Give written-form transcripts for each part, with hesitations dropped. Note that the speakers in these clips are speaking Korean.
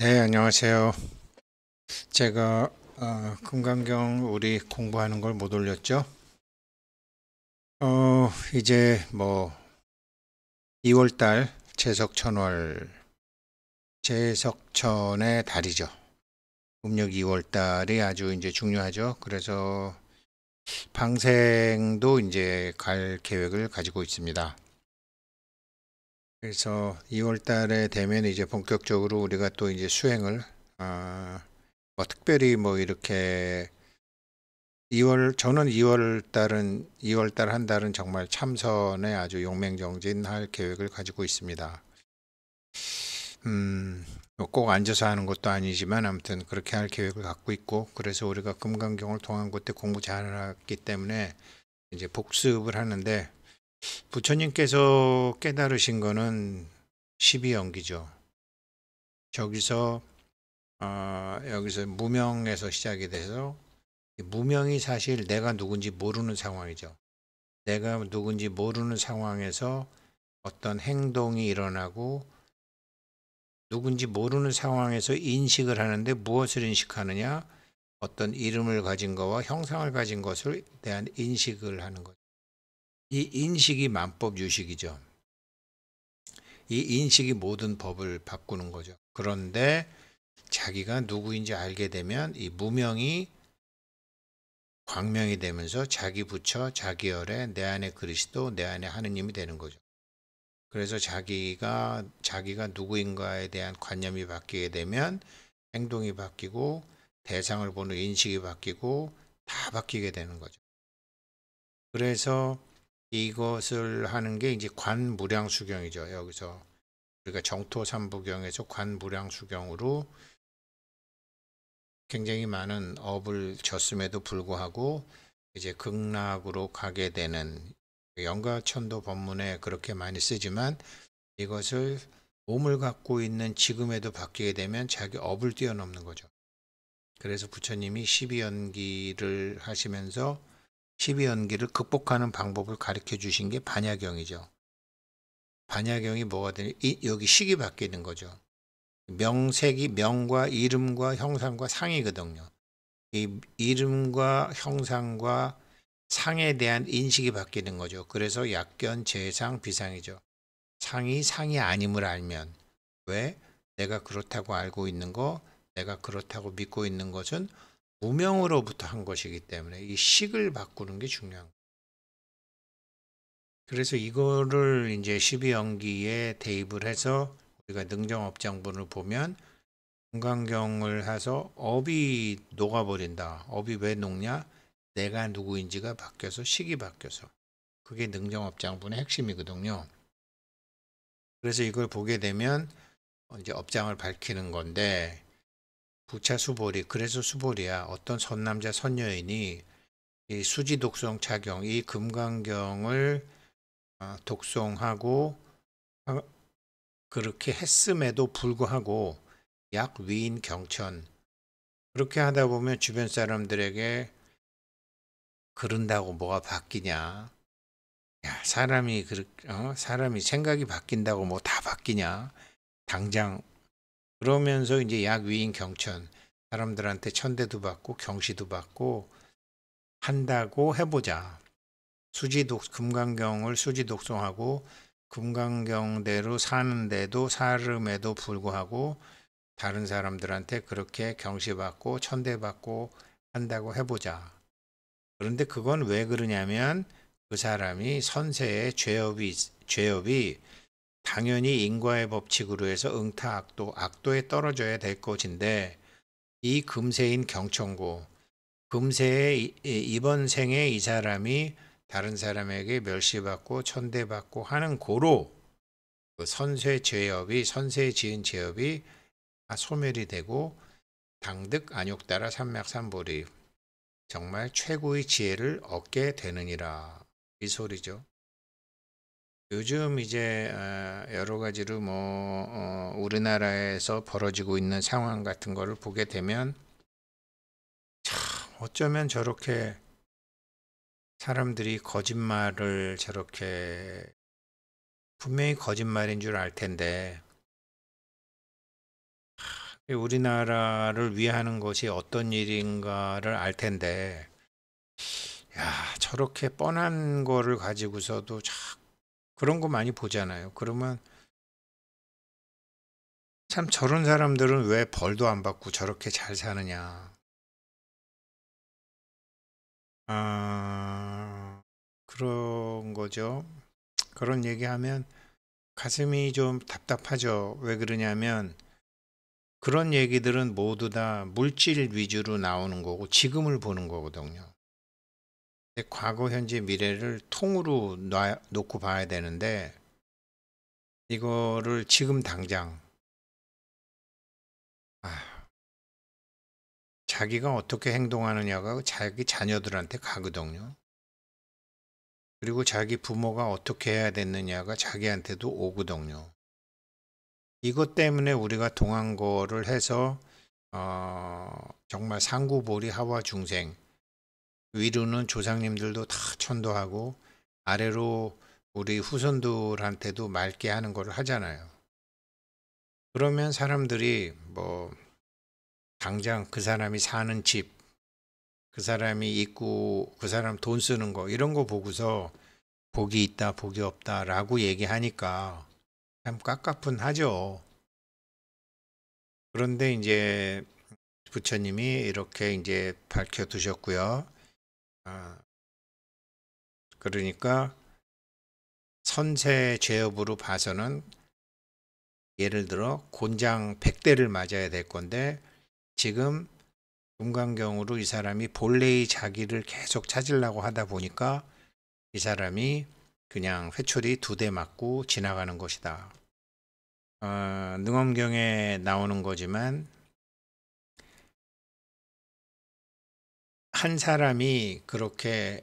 네, 안녕하세요. 제가 금강경 우리 공부하는 걸 못 올렸죠? 이제 뭐 2월달 제석천월 제석천의 달이죠. 음력 2월달이 아주 이제 중요하죠. 그래서 방생도 이제 갈 계획을 가지고 있습니다. 그래서 2월달에 되면 이제 본격적으로 우리가 또 이제 수행을 뭐 특별히 뭐 이렇게 저는 2월 달 한 달은 정말 참선에 아주 용맹정진할 계획을 가지고 있습니다. 꼭 앉아서 하는 것도 아니지만 아무튼 그렇게 할 계획을 갖고 있고, 그래서 우리가 금강경을 통한 것 때 공부 잘했기 때문에 이제 복습을 하는데, 부처님께서 깨달으신 거는 12연기죠. 저기서 여기서 무명에서 시작이 돼서, 무명이 사실 내가 누군지 모르는 상황이죠. 내가 누군지 모르는 상황에서 어떤 행동이 일어나고, 누군지 모르는 상황에서 인식을 하는데 무엇을 인식하느냐? 어떤 이름을 가진 거와 형상을 가진 것을 대한 인식을 하는 거죠. 이 인식이 만법 유식이죠. 이 인식이 모든 법을 바꾸는 거죠. 그런데 자기가 누구인지 알게 되면 이 무명이 광명이 되면서 자기 부처, 자기 열에 내 안에 그리스도, 내 안에 하느님이 되는 거죠. 그래서 자기가 누구인가에 대한 관념이 바뀌게 되면 행동이 바뀌고, 대상을 보는 인식이 바뀌고, 다 바뀌게 되는 거죠. 그래서 이것을 하는 게 이제 관무량수경이죠. 여기서 우리가 정토삼부경에서 관무량수경으로 굉장히 많은 업을 졌음에도 불구하고 이제 극락으로 가게 되는, 영가천도 법문에 그렇게 많이 쓰지만, 이것을 몸을 갖고 있는 지금에도 바뀌게 되면 자기 업을 뛰어넘는 거죠. 그래서 부처님이 12연기를 하시면서 12연기를 극복하는 방법을 가르쳐 주신 게 반야경이죠. 반야경이 뭐가 되냐? 여기 식이 바뀌는 거죠. 명색이 명과 이름과 형상과 상이거든요. 이 이름과 형상과 상에 대한 인식이 바뀌는 거죠. 그래서 약견, 재상, 비상이죠. 상이 아님을 알면, 왜? 내가 그렇다고 알고 있는 거, 내가 그렇다고 믿고 있는 것은 무명으로부터 한 것이기 때문에 이 식을 바꾸는 게 중요한 거예요. 그래서 이거를 이제 12연기에 대입을 해서 우리가 능정업장분을 보면, 금강경을 해서 업이 녹아버린다. 업이 왜 녹냐? 내가 누구인지가 바뀌어서 식이 바뀌어서. 그게 능정업장분의 핵심이거든요. 그래서 이걸 보게 되면 이제 업장을 밝히는 건데, 부차 수보리, 그래서 수보리야. 어떤 선남자 선여인이 이 수지 독송 착용, 이 금강경을 독송하고 그렇게 했음에도 불구하고 약 위인 경천, 그렇게 하다 보면 주변 사람들에게, 그런다고 뭐가 바뀌냐? 야, 사람이 생각이 바뀐다고 뭐 다 바뀌냐? 당장. 그러면서 이제 약 위인 경천, 사람들한테 천대도 받고 경시도 받고 한다고 해보자. 금강경을 수지 독송하고 금강경대로 사는데도, 사름에도 불구하고 다른 사람들한테 그렇게 경시받고 천대받고 한다고 해보자. 그런데 그건 왜 그러냐면, 그 사람이 선세의 죄업이 당연히 인과의 법칙으로 해서 응타 악도에 떨어져야 될 것인데, 이 금세인 경천고, 금세의 이번 생에 이 사람이 다른 사람에게 멸시받고 천대받고 하는 고로, 그 선세에 지은 죄업이 다 소멸이 되고, 당득 안욕따라 삼맥삼보리, 정말 최고의 지혜를 얻게 되느니라, 이 소리죠. 요즘 이제 여러 가지로 우리나라에서 벌어지고 있는 상황 같은 거를 보게 되면, 참 어쩌면 저렇게 사람들이 거짓말을 저렇게, 분명히 거짓말인 줄 알 텐데 우리나라를 위하는 것이 어떤 일인가를 알 텐데, 야, 저렇게 뻔한 거를 가지고서도 그런 거 많이 보잖아요. 그러면 참 저런 사람들은 왜 벌도 안 받고 저렇게 잘 사느냐. 아, 그런 거죠. 그런 얘기하면 가슴이 좀 답답하죠. 왜 그러냐면 그런 얘기들은 모두 다 물질 위주로 나오는 거고 지금을 보는 거거든요. 근데 과거, 현재, 미래를 통으로 놓고 봐야 되는데 이거를 지금 당장 아, 자기가 어떻게 행동하느냐가 자기 자녀들한테 가거든요. 그리고 자기 부모가 어떻게 해야 됐느냐가 자기한테도 오거든요. 이것 때문에 우리가 동안거를 해서 정말 상구보리 하와중생, 위로는 조상님들도 다 천도하고 아래로 우리 후손들한테도 맑게 하는 걸 하잖아요. 그러면 사람들이 뭐 당장 그 사람이 사는 집, 그 사람이 있고 그 사람 돈 쓰는 거 이런 거 보고서 복이 있다, 복이 없다라고 얘기하니까 참 깝깝은 하죠. 그런데 이제 부처님이 이렇게 이제 밝혀두셨고요. 아, 그러니까 선세 죄업으로 봐서는 예를 들어 곤장 100대를 맞아야 될 건데 지금 금강경으로 이 사람이 본래의 자기를 계속 찾으려고 하다 보니까 이 사람이 그냥 회초리 2대 맞고 지나가는 것이다. 능엄경에 나오는 거지만 한 사람이 그렇게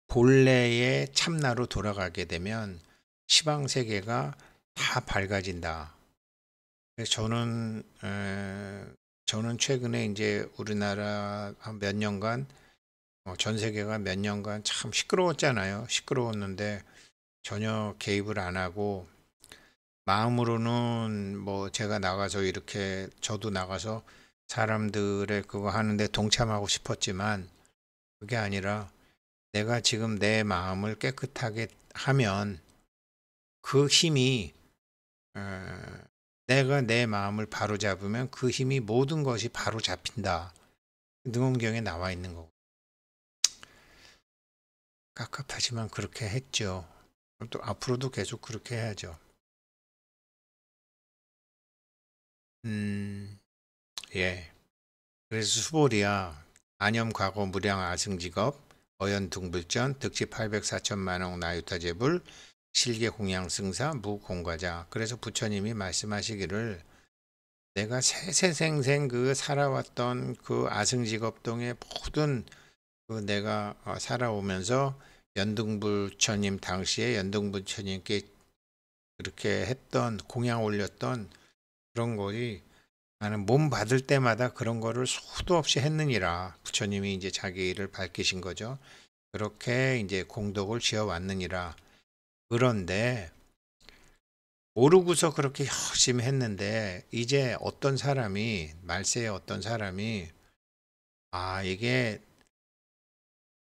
본래의 참나로 돌아가게 되면 시방세계가 다 밝아진다. 그래서 저는 최근에 이제 우리나라 한 몇 년간 전 세계가 몇 년간 참 시끄러웠잖아요. 시끄러웠는데 전혀 개입을 안 하고 마음으로는 뭐 제가 나가서 이렇게 저도 나가서 사람들의 그거 하는데 동참하고 싶었지만 그게 아니라 내가 지금 내 마음을 깨끗하게 하면 그 힘이 내가 내 마음을 바로 잡으면 그 힘이 모든 것이 바로 잡힌다. 능엄경에 나와 있는 거고. 깝깝하지만 그렇게 했죠. 또 앞으로도 계속 그렇게 해야죠. 예. 그래서 수보리야 안염 과거 무량 아승직업 어연 둥불전 득지 800 4천만원 나유타제불 실계 공양 승사 무공과자. 그래서 부처님이 말씀하시기를 내가 세세생생 그 살아왔던 그 아승직업동의 모든 그 내가 살아오면서 연등불처님 당시에 연등불처님께 그렇게 했던 공양 올렸던 그런 것이 나는 몸 받을 때마다 그런 거를 수도 없이 했느니라. 부처님이 이제 자기 일을 밝히신 거죠. 그렇게 이제 공덕을 지어 왔느니라. 그런데 모르고서 그렇게 열심히 했는데 이제 어떤 사람이 말세에 어떤 사람이 이게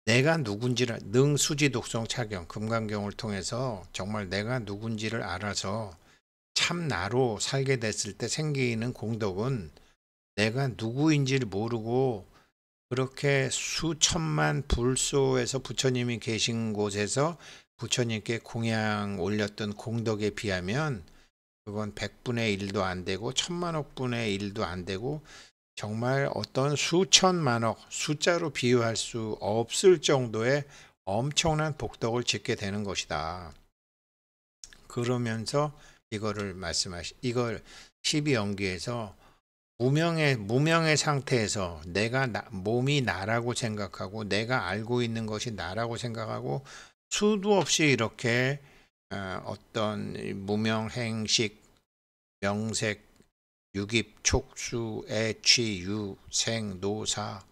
내가 누군지를 능수지 독성 차경 금강경을 통해서 정말 내가 누군지를 알아서 참 나로 살게 됐을 때 생기는 공덕은 내가 누구인지를 모르고 그렇게 수천만 불소에서 부처님이 계신 곳에서 부처님께 공양 올렸던 공덕에 비하면 그건 100분의 1도 안 되고 천만억 분의 1도 안 되고 정말 어떤 수천만억 숫자로 비유할 수 없을 정도의 엄청난 복덕을 짓게 되는 것이다. 그러면서 이걸 12연기에서 무명의 상태에서 몸이 나라고 생각하고 내가 알고 있는 것이 나라고 생각하고 수도 없이 이렇게 어떤 무명, 행식, 명색, 유깁, 촉수, 애취, 유, 생, 노사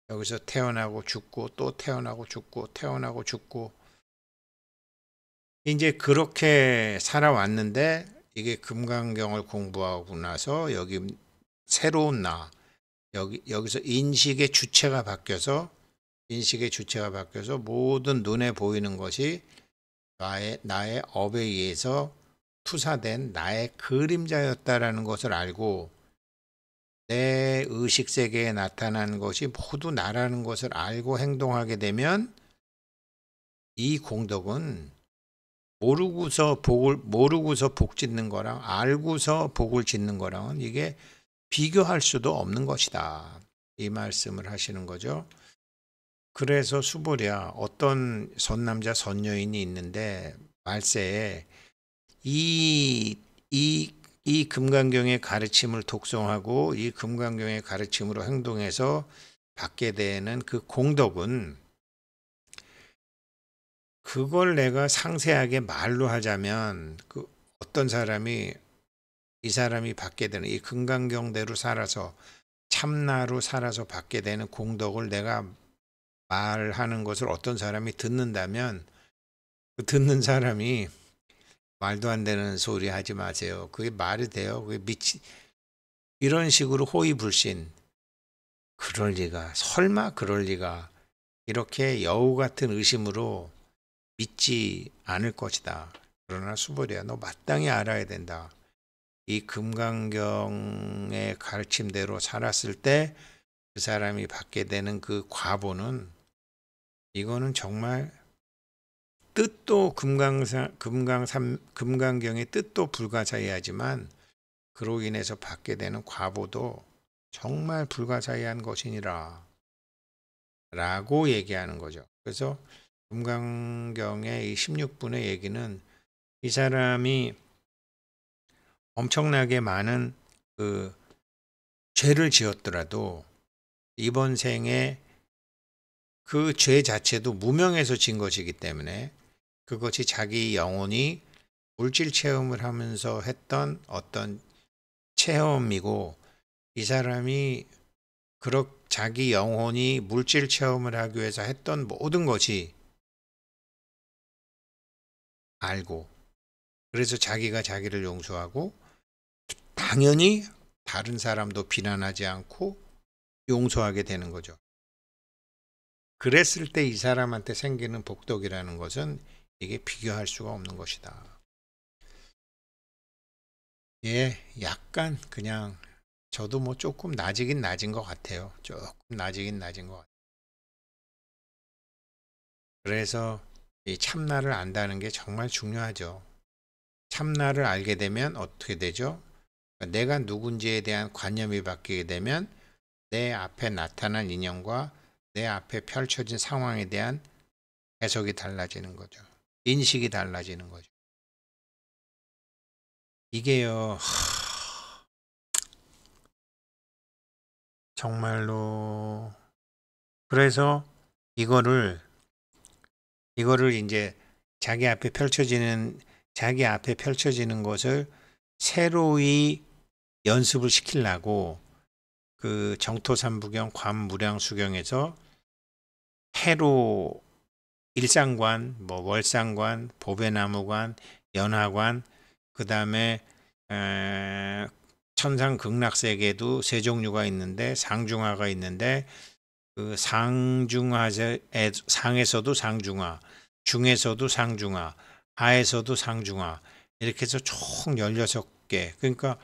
여기서 태어나고 죽고 또 태어나고 죽고 태어나고 죽고 이제 그렇게 살아왔는데 이게 금강경을 공부하고 나서 여기 새로운 나. 여기서 인식의 주체가 바뀌어서 모든 눈에 보이는 것이 나의 업에 의해서 투사된 나의 그림자였다라는 것을 알고 내 의식 세계에 나타나는 것이 모두 나라는 것을 알고 행동하게 되면 이 공덕은 모르고서 복 짓는 거랑 알고서 복을 짓는 거랑은 이게 비교할 수도 없는 것이다. 이 말씀을 하시는 거죠. 그래서 수보랴 어떤 선남자 선여인이 있는데 말세에 이 금강경의 가르침을 독송하고 이 금강경의 가르침으로 행동해서 받게 되는 그 공덕은 그걸 내가 상세하게 말로 하자면 그 어떤 사람이 이 사람이 받게 되는 이 금강경대로 살아서 참나로 살아서 받게 되는 공덕을 내가 말하는 것을 어떤 사람이 듣는다면 그 듣는 사람이 말도 안 되는 소리 하지 마세요. 그게 말이 돼요. 그게 이런 식으로 호의불신. 그럴 리가. 설마 그럴 리가. 이렇게 여우 같은 의심으로 믿지 않을 것이다. 그러나 수보랴 너 마땅히 알아야 된다. 이 금강경의 가르침대로 살았을 때 그 사람이 받게 되는 그 과보는 이거는 정말 뜻도 금강경의 뜻도 불가사의하지만 그로 인해서 받게 되는 과보도 정말 불가사의한 것이니라 라고 얘기하는 거죠. 그래서 금강경의 이 16분의 얘기는 이 사람이 엄청나게 많은 그 죄를 지었더라도 이번 생에 그 죄 자체도 무명에서 진 것이기 때문에 그것이 자기 영혼이 물질 체험을 하면서 했던 어떤 체험이고 이 사람이 자기 영혼이 물질 체험을 하기 위해서 했던 모든 것이 알고 그래서 자기가 자기를 용서하고 당연히 다른 사람도 비난하지 않고 용서하게 되는 거죠. 그랬을 때 이 사람한테 생기는 복덕이라는 것은 이게 비교할 수가 없는 것이다. 예, 약간 그냥 저도 뭐 조금 낮이긴 낮은 것 같아요. 조금 낮이긴 낮은 것 같아요. 그래서 이 참나를 안다는 게 정말 중요하죠. 참나를 알게 되면 어떻게 되죠? 내가 누군지에 대한 관념이 바뀌게 되면 내 앞에 나타난 인연과 내 앞에 펼쳐진 상황에 대한 해석이 달라지는 거죠. 인식이 달라지는 거죠. 이게요, 정말로. 그래서 이거를 이제 자기 앞에 펼쳐지는 것을 새로이 연습을 시키려고 그 정토삼부경 관무량수경에서 해로 일상관, 뭐 월상관, 보배나무관, 연하관, 그 다음에 천상극락세계도 세 종류가 있는데 상중하가 있는데 그 상에서도 상중하, 중에서도 상중하, 하에서도 상중하 이렇게 해서 총 16개. 그러니까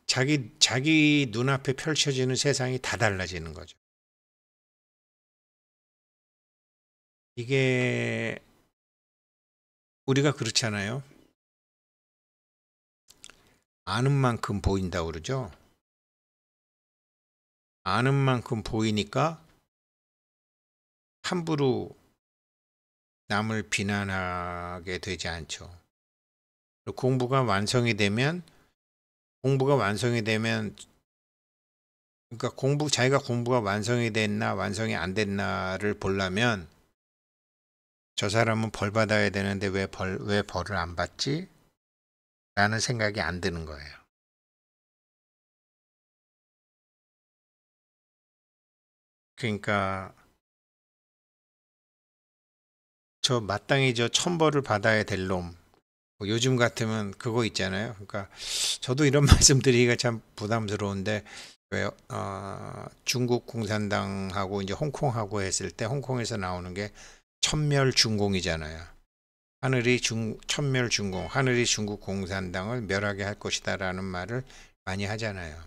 자기 눈앞에 펼쳐지는 세상이 다 달라지는 거죠. 이게 우리가 그렇잖아요. 아는 만큼 보인다고 그러죠. 아는 만큼 보이니까 함부로 남을 비난하게 되지 않죠. 공부가 완성이 되면 그러니까 자기가 공부가 완성이 됐나 완성이 안 됐나를 보려면 저 사람은 벌 받아야 되는데 왜 벌을 안 받지? 라는 생각이 안 드는 거예요. 그러니까 마땅히 천벌을 받아야 될 놈, 뭐 요즘 같으면 그거 있잖아요. 그러니까 저도 이런 말씀 드리기가 참 부담스러운데 왜 중국 공산당하고 이제 홍콩하고 했을 때 홍콩에서 나오는 게 천멸중공이잖아요. 천멸중공, 하늘이 중국 공산당을 멸하게 할 것이다라는 말을 많이 하잖아요.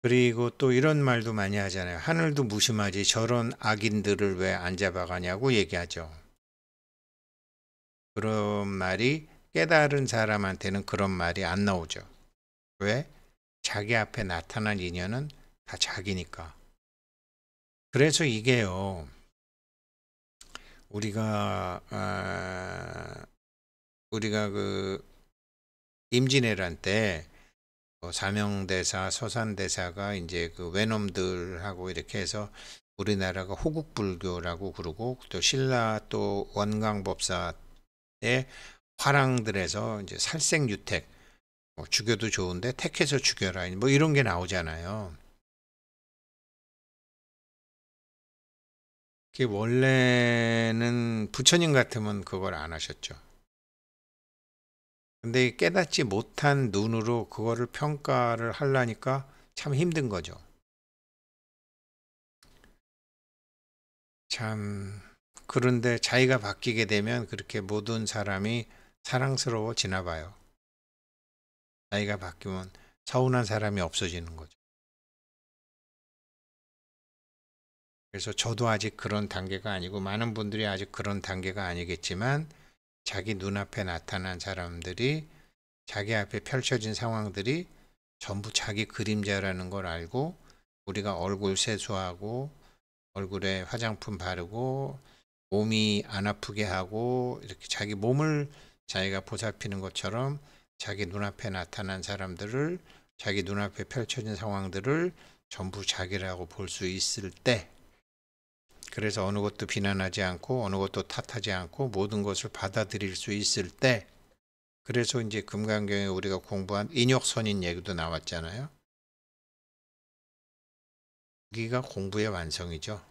그리고 또 이런 말도 많이 하잖아요. 하늘도 무심하지 저런 악인들을 왜 안 잡아가냐고 얘기하죠. 그런 말이 깨달은 사람한테는 그런 말이 안 나오죠. 왜? 자기 앞에 나타난 인연은 다 자기니까. 그래서 이게요, 우리가 그 임진왜란 때 사명대사, 서산대사가 이제 그 외놈들하고 이렇게 해서 우리나라가 호국불교라고 그러고 또 신라 또 원광법사의 화랑들에서 이제 살생유택, 죽여도 좋은데 택해서 죽여라, 뭐 이런 게 나오잖아요. 그게 원래는 부처님 같으면 그걸 안 하셨죠. 근데 깨닫지 못한 눈으로 그거를 평가를 하려니까 참 힘든 거죠. 참, 그런데 자기가 바뀌게 되면 그렇게 모든 사람이 사랑스러워지나 봐요. 자기가 바뀌면 서운한 사람이 없어지는 거죠. 그래서 저도 아직 그런 단계가 아니고 많은 분들이 아직 그런 단계가 아니겠지만 자기 눈앞에 나타난 사람들이 자기 앞에 펼쳐진 상황들이 전부 자기 그림자라는 걸 알고 우리가 얼굴 세수하고 얼굴에 화장품 바르고 몸이 안 아프게 하고 이렇게 자기 몸을 자기가 보살피는 것처럼 자기 눈앞에 나타난 사람들을 자기 눈앞에 펼쳐진 상황들을 전부 자기라고 볼 수 있을 때, 그래서 어느 것도 비난하지 않고 어느 것도 탓하지 않고 모든 것을 받아들일 수 있을 때, 그래서 이제 금강경에 우리가 공부한 인욕선인 얘기도 나왔잖아요. 여기가 공부의 완성이죠.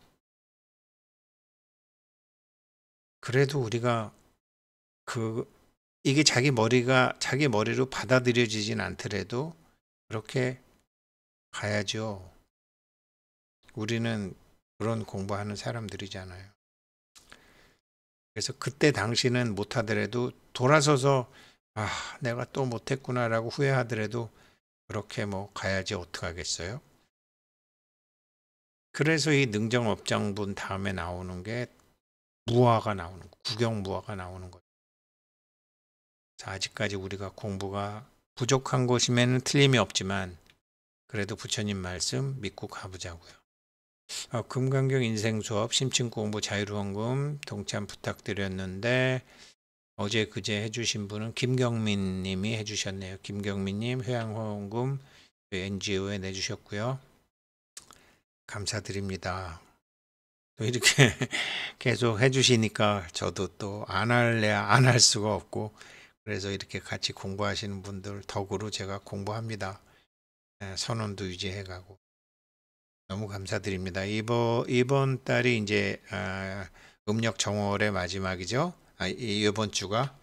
그래도 우리가 이게 자기 머리로 받아들여지진 않더라도 그렇게 가야죠. 우리는 그런 공부하는 사람들이잖아요. 그래서 그때 당시는 못하더라도 돌아서서 내가 또 못했구나라고 후회하더라도 그렇게 뭐 가야지 어떡하겠어요? 그래서 이 능정업장분 다음에 나오는 게 구경무화가 나오는 거죠. 아직까지 우리가 공부가 부족한 것이면 틀림이 없지만 그래도 부처님 말씀 믿고 가보자고요. 금강경 인생수업 심층공부 자유로원금 동참 부탁드렸는데 어제 그제 해주신 분은 김경민 님이 해주셨네요. 김경민 님 회양호원금 NGO에 내주셨고요. 감사드립니다. 또 이렇게 계속 해주시니까 저도 또 안 할 수가 없고 그래서 이렇게 같이 공부하시는 분들 덕으로 제가 공부합니다. 선언도 유지해가고 너무 감사드립니다. 이번 달이 이제 음력 정월의 마지막이죠. 이번 주가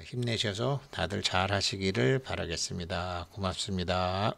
힘내셔서 다들 잘 하시기를 바라겠습니다. 고맙습니다.